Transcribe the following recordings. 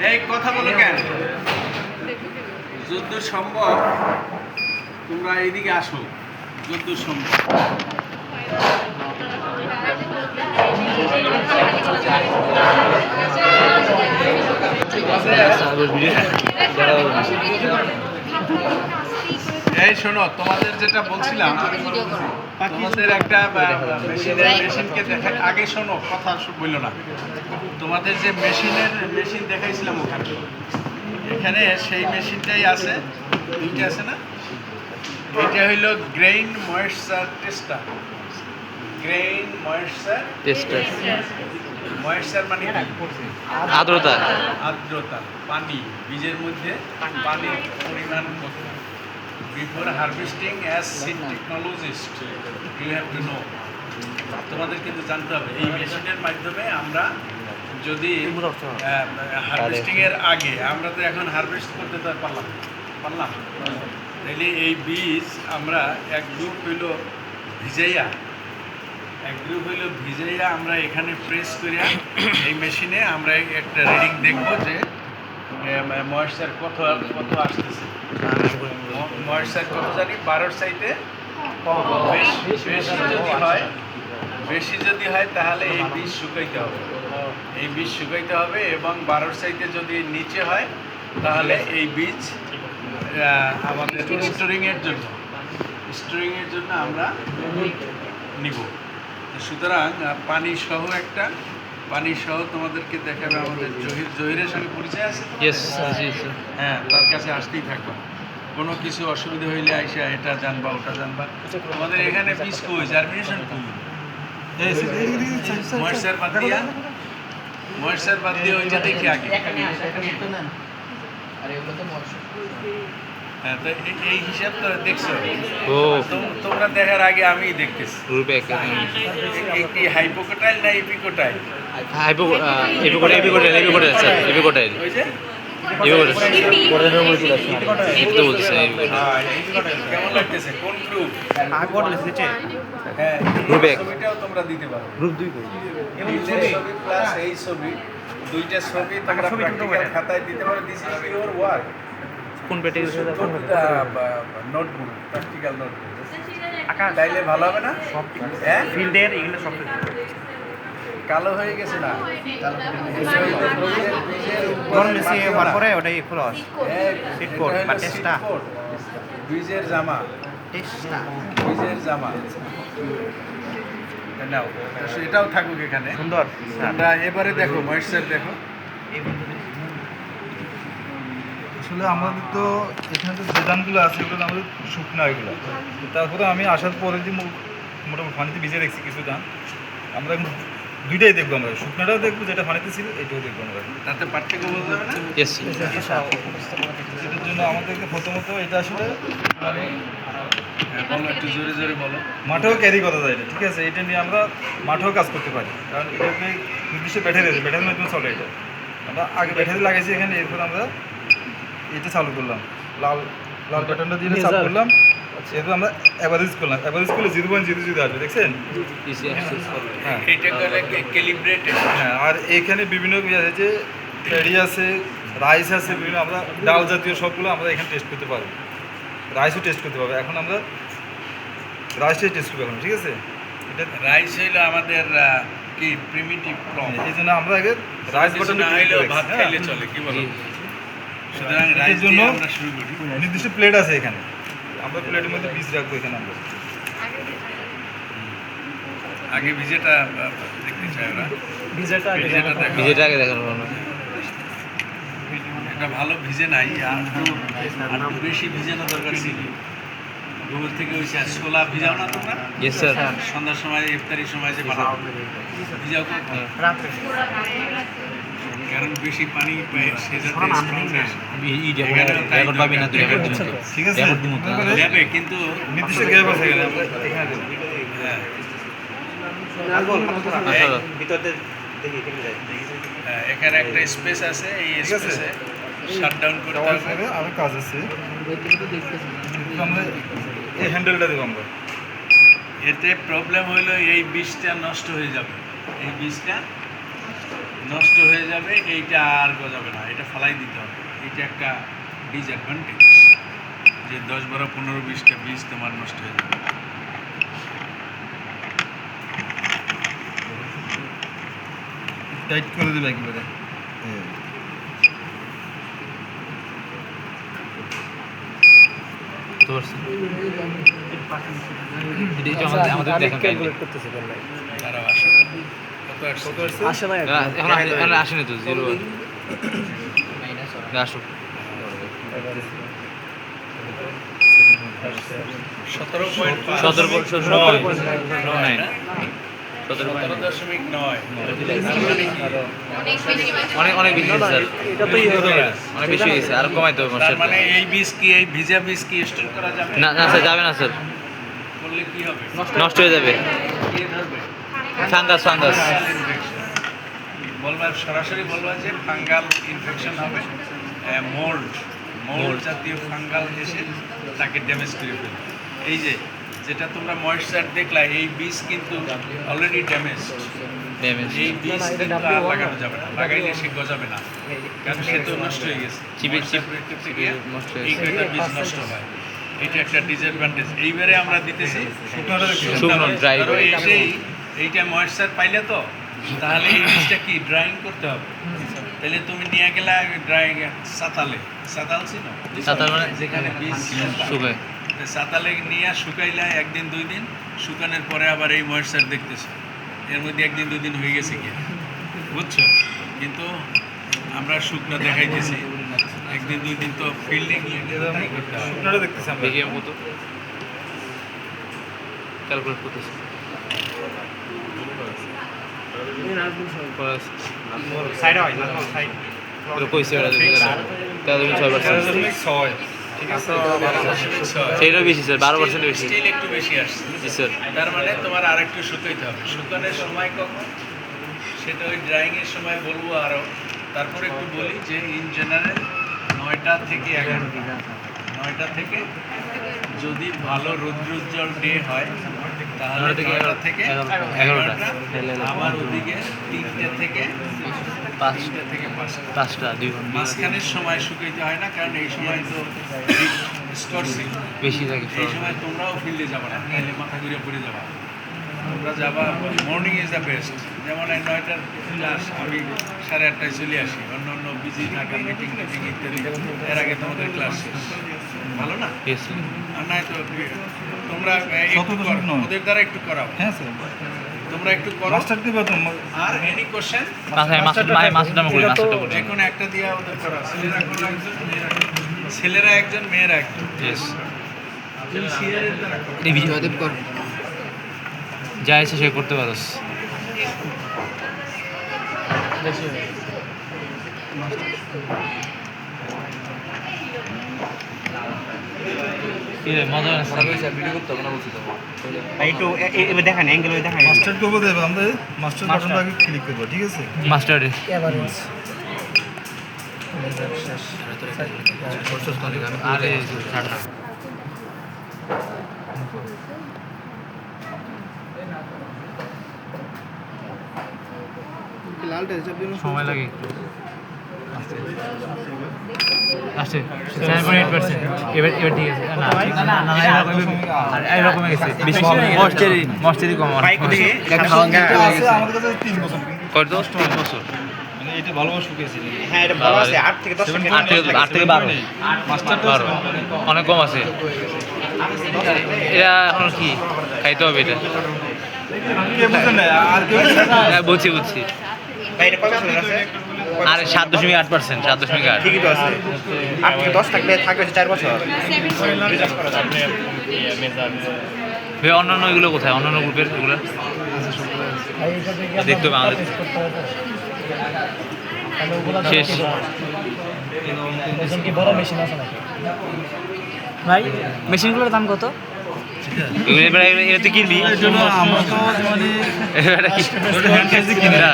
এই কথা বলো কেন? যদ্দূর সম্ভব তোমরা এইদিকে আসো, যদ্দূর সম্ভব। এই শোনো, তোমাদের যেটা বলছিলাম, তোমাদের একটা মেশিনকে দেখা আগে শোনো, কথা বললো না। তোমাদের যে মেশিন দেখাইছিলাম ওখানে, এখানে সেই মেশিনটাই আছে, দুইটা আছে না? এটা হইল grain moisture tester. Grain moisture tester, moisture মানে আর্দ্রতা। আর্দ্রতা, পানি, বীজের মধ্যে পানির পরিমাণ কত। Before harvesting as seed technologist you have to know, তোমাদের কিন্তু জানতে হবে এই মেশিনের মাধ্যমে আমরা যদি হারভেস্টিংয়ের আগে, আমরা তো এখন হারভেস্ট করতে তো পারলাম তাইলে এই বীজ আমরা এক গ্রুপ হইল ভিজাইয়া আমরা এখানে প্রেস করিয়া এই মেশিনে আমরা একটা রিডিং দেখবো যে ময়েশ্চার কত আসতেছে। ময়েশ্চার কত জানি 12 চাইতে বেশি যদি হয় তাহলে এই বীজ শুকাইতে হবে, এবং 12 চাইতে যদি নিচে হয় তাহলে এই বীজ আমাদের স্টোরিংয়ের জন্য আমরা নিব। সুতরাং পানি সহ তোমাদেরকে দেখাবে আমাদের জহিরের সঙ্গে পরিচয় আছে। হ্যাঁ, তার কাছে আসতেই থাকবা। কোনো কিছু অসুবিধা হইলে আইসা এটা জানবা ওটা জানবা। আমাদের এখানে বীজ কই, জার্মিনেশন কই, ময়েশ্চার বাদ দিয়ে ওইটা দেখি আগে। হ্যাঁ, তো এই হিসাব তো দেখছো, তোমরা দেখার আগে আমি দেখতেছি। একটি হাইপোকোটাইল না এপিকোটাইল? এপিকোটাইল। কেমন লাগতেছে? কোন গ্রুপ? ছবিটাও তোমরা দিতে পারো। গ্রুপ 2 ছবি প্লাস এই ছবি, দুইটা ছবি তোমরা প্র্যাকটিক্যাল খাতায় দিতে পারো। This is your work. কোন পেটে নোটবুক, প্র্যাকটিক্যাল নোটবুক তাইলে ভালো হবে না? হ্যাঁ, ফিল্ডের এগুলো সব কালো হয়ে গেছে না? বীজের জামা নাও, এটাও থাকুক এখানে। সুন্দর। তোমরা এবারে দেখো, ময়েশ্চার দেখো। আসলে আমাদের তো এখানে যে ধানগুলো আছে ওগুলো আমাদের শুকনো, এগুলো। তারপরে আমি আসার পরে যে মোটামুটি পানিতে ভিজে দেখছি কিছু ধান। আমরা দুইটাই দেখবো, আমরা শুকনোটাও দেখবো, যেটা পানিতে ছিল এটাও দেখবো আমরা। তাতে পার্থক্য বলতে হবে না? এটার জন্য আমাদেরকে প্রথমত এটা আসলে বলো, একটু জোরে জোরে বলো। মাঠেও ক্যারি করা যায় এটা, ঠিক আছে? এটা নিয়ে আমরা মাঠেও কাজ করতে পারি, কারণ এটাকে নির্দিষ্ট ব্যাটারির মাধ্যমে চলে। এটা আমরা আগে ব্যাটারি লাগাইছি এখানে, এরপর আমরা এটা চালু করলাম, লাল বাটনটা দিয়ে চালু করলাম। এরপর আমরা অ্যাভারেজ করলে 0.00 আসবে, দেখছেন? হ্যাঁ, হ্যাঁ। আর এখানে বিভিন্ন আছে, যে প্যাডি আছে, রাইস আছে, বিভিন্ন আমরা ডাল জাতীয় সবগুলো আমরা এখানে টেস্ট করতে পারবো। রাইসও টেস্ট করতে পারবো। এখন আমরা রাইসটাই টেস্ট করবো এখন, ঠিক আছে? এটা রাইস হইলো আমাদের কি প্রিমিটিভ ফর্ম, এই জন্য আমরা আগে রাইস বাটনটা ভাত খাইলে চলে, কি বলো? সুতরাং রাইস জন্য আমরা শুরু করি। নির্দিষ্ট প্লেট আছে এখানে, আমরা প্লেটের মধ্যে বীজ রাখবো এখানে। আমরা আগে ভিজেটা দেখতে চাই, ওরা ভিজেটা আগে দেখানো না, এটা ভালো ভিজে নাই, আর একটু বেশি ভিজানো দরকার ছিল। গোবর থেকে ওই ছোলা ভিজাও না তোমরা? সন্ধ্যার সময়, ইফতারির সময় যে বানাও, ভিজাও কারণ বেশি পানি সে যাতে যাবে, কিন্তু নির্দিষ্ট গ্যাপ আছে এখানে একটা স্পেস আছে, এই স্পেসে শাটডাউন করতে দেওয়ার হবে। পরে আরও কাজ আছে, কিন্তু আমরা এই হ্যান্ডেলটা দেবো আমরা। এতে প্রবলেম হইলো এই বীজটা নষ্ট হয়ে যাবে, এই বীজটা নষ্ট হয়ে যাবে, এইটা আর গজাবে না, এটা ফালাই দিতে হবে। এটা একটা ডিসঅ্যাডভান্টেজ যে 10, 12, 15, 20টা বীজ তোমার নষ্ট হয়ে যাবে। টাইট করে দেবে একেবারে। বুঝতে পারছি। এটা আমাদের দেখেন তারাও আসে কত আসছে? এখন আসেনি তো, 0 আসুক। 17.5 অনেক অনেক বেশি হয়েছে স্যার, অনেক বেশি হয়েছে, আর কমাইতে হবে তার মশার। মানে এই বীজ কি, এই ভিজা বীজ কি স্টোর করা যাবে? না না স্যার, যাবে না স্যার, করলে কি হবে? নষ্ট হয়ে যাবে। কে ধরবে? Fungus fungus fungal infection. বলবা সরাসরি বলবা যে ফাঙ্গাল ইনফেকশন হবে, মোল্ড জাতীয় ফাঙ্গাল এসে তাকে ড্যামেজ করে ফেলবে। এই যে যেটা তোমরা ময়েশ্চার দেখলা, এই বীজ কিন্তু অলরেডি ড্যামেজ। ড্যামেজ। এই বীজ কিন্তু আর লাগানো যাবে না, লাগাইলে সে গজাবে না, কারণ সে তো নষ্ট হয়ে গেছে। চিপে করতে গিয়ে নষ্ট এই হয়েছে। কয়টা বীজ নষ্ট হয়, এটা একটা ডিসঅ্যাডভান্টেজ। এইবারে আমরা দিতেছি শুকনো, dry ধরো করে। এইটা ময়েশ্চার পাইলে তো, তাহলে এই বীজটা কি ড্রাইং করতে হবে। তাহলে তুমি নিয়ে গেলা ড্রাইং সাতাল ছিল, সাতাল মানে যেখানে বীজ শুকায়। সাতালে নিয়ে শুকাইলা 1 দিন 2 দিন, শুকানোর পরে আবার এই ময়েশ্চার দেখতেছো, এর মধ্যে 1 দিন 2 দিন হয়ে গেছে কি, বুঝছো? কিন্তু আমরা শুকনো দেখাইতেছি, 1 দিন 2 দিন তো ফিল্ডে গিয়ে তাই করতে হবে। শুকনোটা দেখতেছি আমরা। দেখি আমি কত ক্যালকুলেট করতেছি। কইছে ওরা 6, ঠিক আছে? সেইটাও বেশি স্যার, 12% বেশি। স্টিল একটু বেশি আসছে। জি স্যার। তার মানে তোমার আরেকটু শুকাইতে হবে। শুকানোর সময় কখন, সেটা ওই ড্রাইংয়ের সময় বলবো আরও। তারপরে একটু বলি যে ইন জেনারেল 9টা থেকে 11টা, 9টা থেকে যদি ভালো রৌদ্রোজ্জ্বল ডে হয় তাহলে 9টা থেকে 11টা। আবার ওদিকে 3টে থেকে 5টা থেকে 5টা 2 ঘন্টা মাঝখানের সময় শুকাইতে হয় না, কারণ এই সময় তো স্কর্সিং বেশি থাকে। এই সময় তোমরাও ফিল্ডে যাবে না, তাহলে মাথা ঘুরে পড়ে যাবা। তোমরা যাবা, মর্নিং ইজ দ্য বেস্ট। যেমন এই 9টার ক্লাস, আমি 8:30টায় চলে আসি, অন্য অন্য বিজি থাকা মিটিং ইত্যাদি, এর আগে তোমাদের ক্লাস শেষ। ভালো না? Yes, sir. আর নাই তো তোমরা একটু করো, ওদের দ্বারা একটু করাও, হ্যাঁ স্যার, তোমরা একটু করো। মাস্টার দিবে তো। আর এনি কোশ্চেন মাস্টারটা করি, মাস্টারটা করি। যে কোনো একটা দিয়ে ওদের করা, ছেলেরা কোনো একজন, ছেলেরা একজন, মেয়েরা একজন। Yes. সিরিয়ালের দ্বারা করো। এই বিজয়দেব কর, যা ইচ্ছে সে করতে পারোস। কি রে, মজা না ভিডিও করতে হবে না, বলছি তো। একটু এবার দেখান, অ্যাঙ্গেল দেখান। মাস্টার করবো দেবে, আমরা মাস্টার বাটনটা আগে ক্লিক করবো, ঠিক আছে? মাস্টারে আরে ছাড় না। সময় লাগে একটু। আসছে 7.8%। এবার ঠিক আছে। না না না, এরকম গেছে। বেশি মস্টারি কম। আছে আমাদের কাছে 3 বছর, কত? 3 বছর। মানে এটা ভালোভাবে শুকিয়েছে। হ্যাঁ, এটা ভালো আছে। 8 থেকে 10 সেকেন্ড। 8 থেকে 12। মাস্টারটা 12 অনেক কম আছে। এটা এখন কি খাইতে হবে এটা? কে বুঝলেন না? আর কেউ হ্যাঁ, বুঝছি। ভাই, এটা কত সেকেন্ড আছে? আর 7.8%, 7.8। ঠিকই তো আছে। 8 থেকে 10 থাকলে থাকবে 4 বছর। ভাই অন্যান্য এগুলো কোথায়? অন্যান্য গ্রুপের এগুলো দেখতে হবে আমাদের। শেষ। ভাই মেশিনগুলোর দাম কত? এগুলো এবার এটা তুই কিনবি? এর জন্য আমরা তো মানে এটা কি হ্যান্ড সাইজে কিনা,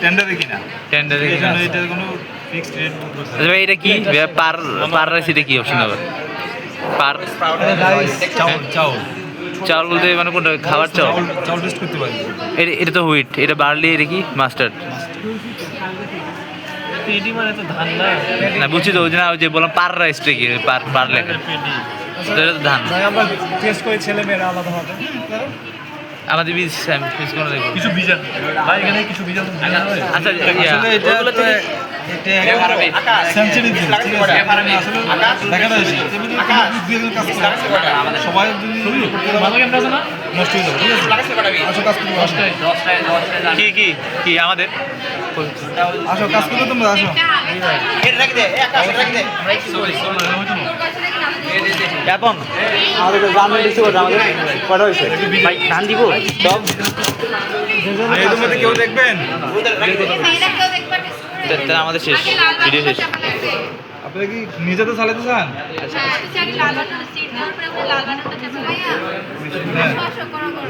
টেন্ডারে কিনা। টেন্ডারে এই কিনা জন্য এটার কোনো ফিক্সড রেট আচ্ছা ভাই এটা কি পার পার রাইস এটা কি অপশন হবে পার চাউল বলতে মানে কোনটা খাবার চাউল চাউল টেস্ট করতে পারি এটা তো হুইট এটা বার্লি এটা কি মাস্টার্ড পেডি মানে তো ধান না না বুঝছি তো ওই যে না ওই যে বললাম পার রাইসটা কি পার লেখা তো এটা তো ধান আমরা টেস্ট করে ছেলে মেয়েরা আলাদা হবে আমাদের বীজ ফিস করে দেখবো কিছু বিজান ভাই এখানে কিছু বিজান আচ্ছা আসলে এটা সেঞ্চুরি দিন ঠিক আছে আসলে দেখানো হয়েছে এমনি দুজন কাজ করে সবাই যদি ভালো ক্যামেরা আছে না নষ্ট হয়ে যাবে ঠিক আছে আসো কাজ করতে আসো কি কি কি আমাদের আসো কাজ করতে তোমরা আসো এটা রেখে দে আকাশ রেখে দে এবং ভাই ধান দিব সব এর মধ্যে কেউ দেখবেন তাহলে আমাদের শেষ ভিডিও শেষ আপনারা কি নিজেতে চালাতে চান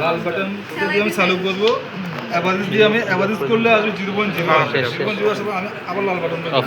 লাল বাটন দিয়ে আমি চালু করবো অ্যাভারেজ দিয়ে আমি অ্যাভারেজ করলে আসবে 0.0 শেষ। 0.0 আসবে আমি আবার লাল বাটন অফ